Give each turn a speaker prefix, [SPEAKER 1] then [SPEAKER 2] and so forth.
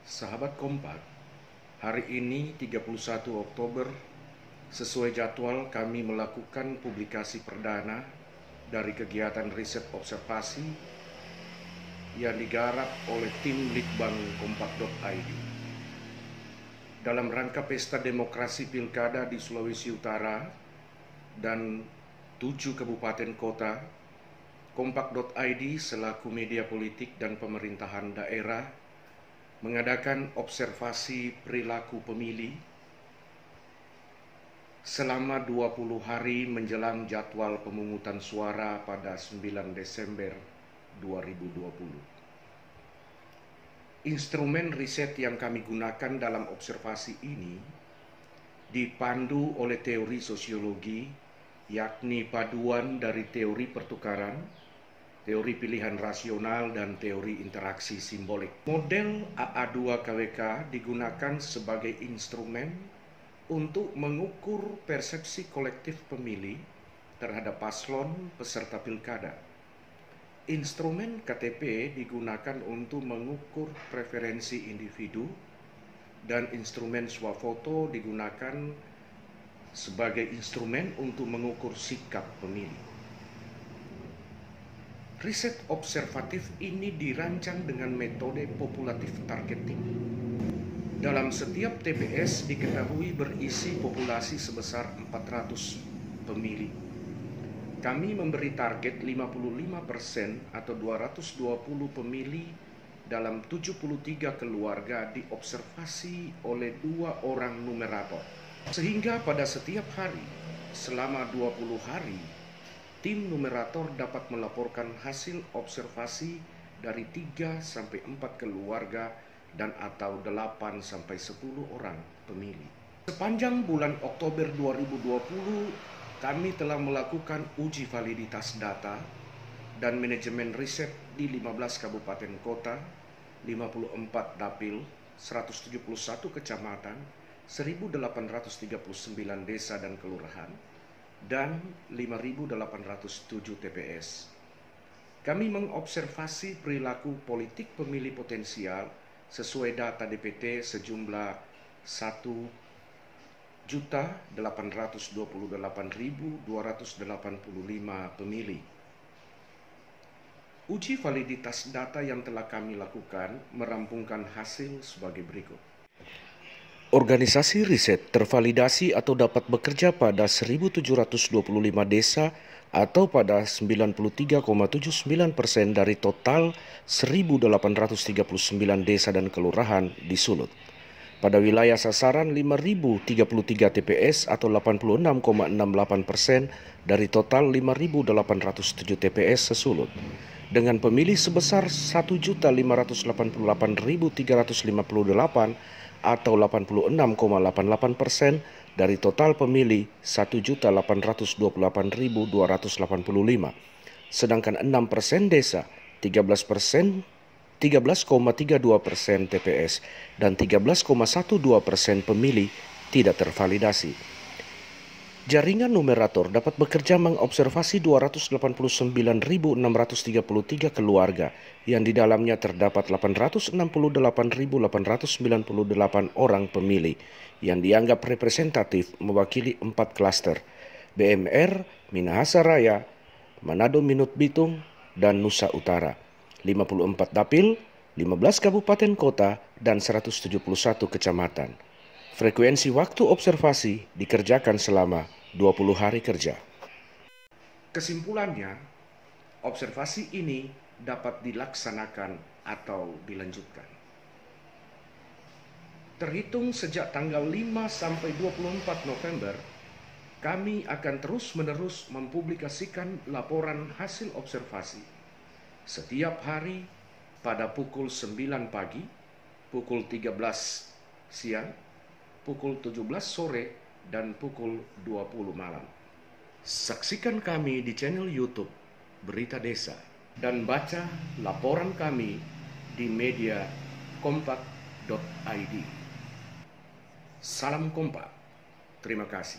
[SPEAKER 1] Sahabat Kompak, hari ini 31 Oktober, sesuai jadwal kami melakukan publikasi perdana dari kegiatan riset observasi yang digarap oleh tim Litbang Kompak.id. Dalam rangka pesta demokrasi pilkada di Sulawesi Utara dan 7 kabupaten kota, Kompak.id selaku media politik dan pemerintahan daerah mengadakan observasi perilaku pemilih selama 20 hari menjelang jadwal pemungutan suara pada 9 Desember 2020. Instrumen riset yang kami gunakan dalam observasi ini dipandu oleh teori sosiologi, yakni paduan dari teori pertukaran, teori pilihan rasional, dan teori interaksi simbolik. Model AA2KWK digunakan sebagai instrumen untuk mengukur persepsi kolektif pemilih terhadap paslon peserta pilkada. Instrumen KTP digunakan untuk mengukur preferensi individu, dan instrumen swafoto digunakan sebagai instrumen untuk mengukur sikap pemilih. Riset observatif ini dirancang dengan metode populatif targeting. Dalam setiap TPS diketahui berisi populasi sebesar 400 pemilih. Kami memberi target 55% atau 220 pemilih dalam 73 keluarga diobservasi oleh 2 orang numerator. Sehingga pada setiap hari selama 20 hari, tim numerator dapat melaporkan hasil observasi dari 3 sampai 4 keluarga dan atau 8 sampai 10 orang pemilih. Sepanjang bulan Oktober 2020, kami telah melakukan uji validitas data dan manajemen riset di 15 kabupaten kota, 54 dapil, 171 kecamatan, 1.839 desa dan kelurahan, dan 5.807 TPS. Kami mengobservasi perilaku politik pemilih potensial sesuai data DPT sejumlah 1.828.285 pemilih. Uji validitas data yang telah kami lakukan merampungkan hasil sebagai berikut. Organisasi riset tervalidasi atau dapat bekerja pada 1.725 desa atau pada 93,79% dari total 1.839 desa dan kelurahan di Sulut. Pada wilayah sasaran 5.033 TPS atau 86,68% dari total 5.807 TPS sesulut. Dengan pemilih sebesar 1.588.358 atau 86,88% dari total pemilih 1.828.285. Sedangkan 6% desa, 13,32% TPS, dan 13,12% pemilih tidak tervalidasi. Jaringan numerator dapat bekerja mengobservasi 289.633 keluarga yang di dalamnya terdapat 868.898 orang pemilih yang dianggap representatif mewakili 4 klaster: BMR, Minahasa Raya, Manado Minut Bitung, dan Nusa Utara, 54 dapil, 15 kabupaten kota, dan 171 kecamatan. Frekuensi waktu observasi dikerjakan selama 20 hari kerja. Kesimpulannya, observasi ini dapat dilaksanakan atau dilanjutkan. Terhitung sejak tanggal 5 sampai 24 November, kami akan terus-menerus mempublikasikan laporan hasil observasi setiap hari pada pukul 9 pagi, pukul 13 siang, pukul 17 sore, dan pukul 20 malam. Saksikan kami di channel YouTube Berita Desa dan baca laporan kami di media kompak.id. Salam Kompak. Terima kasih.